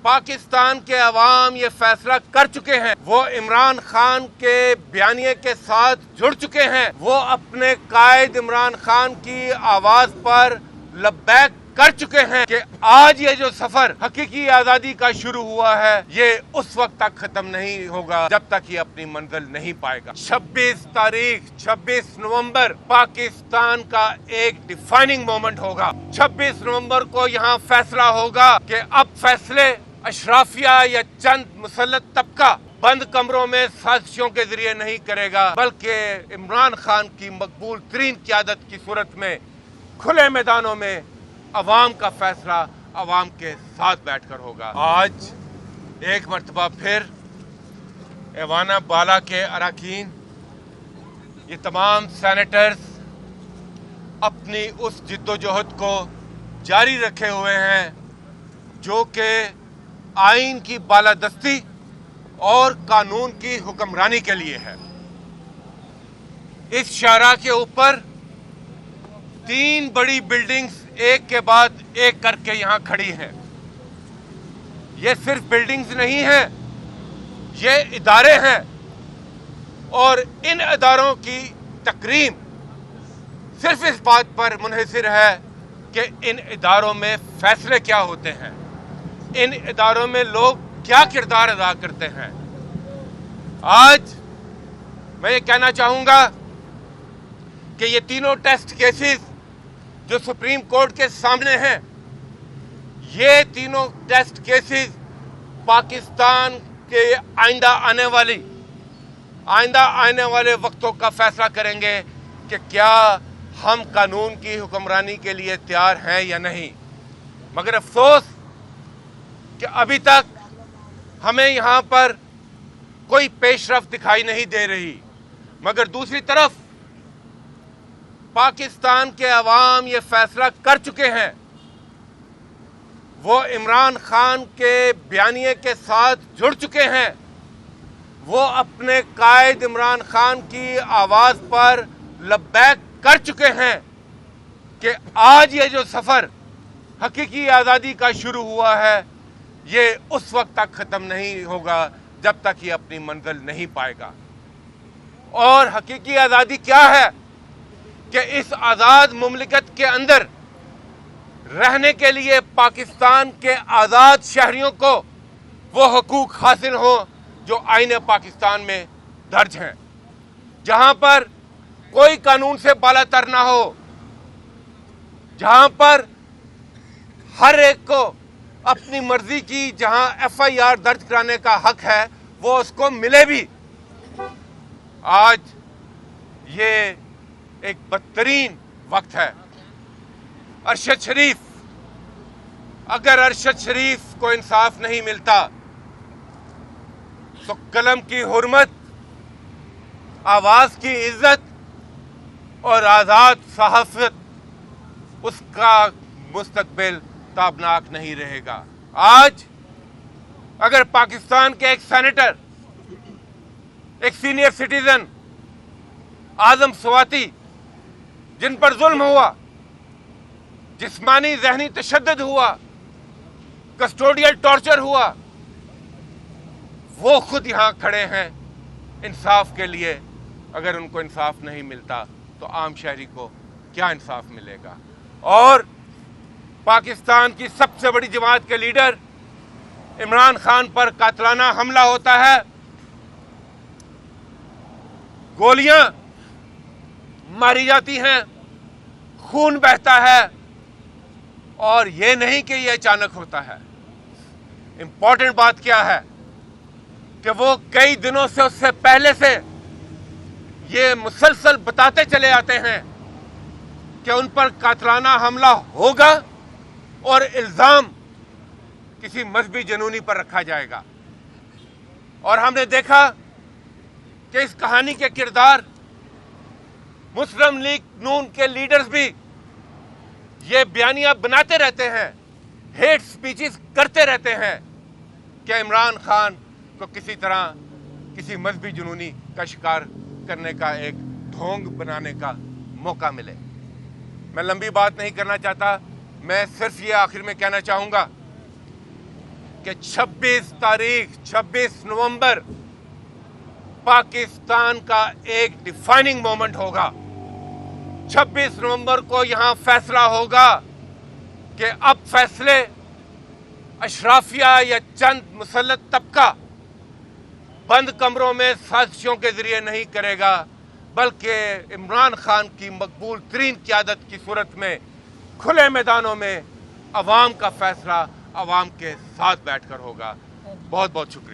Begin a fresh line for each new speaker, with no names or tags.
पाकिस्तान के अवाम ये फैसला कर चुके हैं, वो इमरान खान के बयानिए के साथ जुड़ चुके हैं, वो अपने कायद इमरान खान की आवाज पर लब्बैक कर चुके हैं कि आज ये जो सफर हकीकी आजादी का शुरू हुआ है ये उस वक्त तक खत्म नहीं होगा जब तक ये अपनी मंजिल नहीं पाएगा। 26 नवंबर पाकिस्तान का एक डिफाइनिंग मोमेंट होगा। 26 नवंबर को यहाँ फैसला होगा कि अब फैसले अशराफिया या चंद मुसल्लत तबका बंद कमरों में साजिशों के जरिए नहीं करेगा, बल्कि इमरान खान की मकबूल तरीन क़यादत की सूरत में खुले मैदानों में अवाम का फैसला अवाम के साथ बैठकर होगा। आज एक मरतबा फिर ऐवान बाला के अरकान, ये तमाम सेनेटर्स अपनी उस जिद्दोजहद को जारी रखे हुए हैं जो कि आइन की बालादस्ती और कानून की हुक्मरानी के लिए है। इस शाहराह के ऊपर 3 बड़ी बिल्डिंग्स एक के बाद एक करके यहां खड़ी हैं। ये सिर्फ बिल्डिंग्स नहीं हैं, ये इदारे हैं और इन इदारों की तकरीम सिर्फ इस बात पर मुनहसिर है कि इन इदारों में फैसले क्या होते हैं, इन इदारों में लोग क्या किरदार अदा करते हैं। आज मैं ये कहना चाहूंगा कि ये तीनों टेस्ट केसेस जो सुप्रीम कोर्ट के सामने हैं, ये तीनों टेस्ट केसेस पाकिस्तान के आइंदा आने वाले वक्तों का फैसला करेंगे कि क्या हम कानून की हुक्मरानी के लिए तैयार हैं या नहीं। मगर अफसोस कि अभी तक हमें यहाँ पर कोई पेशरफ्त दिखाई नहीं दे रही। मगर दूसरी तरफ पाकिस्तान के अवाम ये फैसला कर चुके हैं, वो इमरान खान के बयानिए के साथ जुड़ चुके हैं, वो अपने कायद इमरान खान की आवाज पर लब्बैक कर चुके हैं कि आज ये जो सफर हकीकी आजादी का शुरू हुआ है ये उस वक्त तक खत्म नहीं होगा जब तक ये अपनी मंजिल नहीं पाएगा। और हकीकी आजादी क्या है कि इस आज़ाद मुमलिकत के अंदर रहने के लिए पाकिस्तान के आज़ाद शहरियों को वो हकूक़ हासिल हो जो आईने पाकिस्तान में दर्ज हैं, जहां पर कोई कानून से बालातर ना हो, जहां पर हर एक को अपनी मर्जी की जहां FIR दर्ज कराने का हक है वो उसको मिले भी। आज ये एक बदतरीन वक्त है। अरशद शरीफ, अगर अरशद शरीफ को इंसाफ नहीं मिलता तो कलम की हुर्मत, आवाज की इज्जत और आज़ाद सहाफत, उसका मुस्तकबिल ताबनाक नहीं रहेगा। आज अगर पाकिस्तान के एक सेनेटर, एक सीनियर सिटीजन आजम स्वाति, जिन पर जुल्म हुआ, जिस्मानी ज़हनी तशद्दुद हुआ, कस्टोडियल टॉर्चर हुआ, वो खुद यहां खड़े हैं इंसाफ के लिए। अगर उनको इंसाफ नहीं मिलता तो आम शहरी को क्या इंसाफ मिलेगा। और पाकिस्तान की सबसे बड़ी जमात के लीडर इमरान खान पर कातलाना हमला होता है, गोलियां मारी जाती हैं, खून बहता है, और ये नहीं कि ये अचानक होता है। इंपॉर्टेंट बात क्या है कि वो कई दिनों से, उससे पहले से ये मुसलसल बताते चले आते हैं कि उन पर कातलाना हमला होगा और इल्जाम किसी मजहबी जनूनी पर रखा जाएगा। और हमने देखा कि इस कहानी के किरदार मुस्लिम लीग नून के लीडर्स भी ये बयानियां बनाते रहते हैं, हेट स्पीचेस करते रहते हैं कि इमरान खान को किसी तरह किसी मजहबी जुनूनी का शिकार करने का एक ढोंग बनाने का मौका मिले। मैं लंबी बात नहीं करना चाहता, मैं सिर्फ ये आखिर में कहना चाहूँगा कि 26 नवंबर पाकिस्तान का एक डिफाइनिंग मोमेंट होगा। 26 नवंबर को यहां फैसला होगा कि अब फैसले अशराफिया या चंद मुसल्लत तबका बंद कमरों में साजिशों के जरिए नहीं करेगा, बल्कि इमरान खान की मकबूल तरीन क़यादत की सूरत में खुले मैदानों में अवाम का फैसला अवाम के साथ बैठकर होगा। बहुत बहुत शुक्रिया।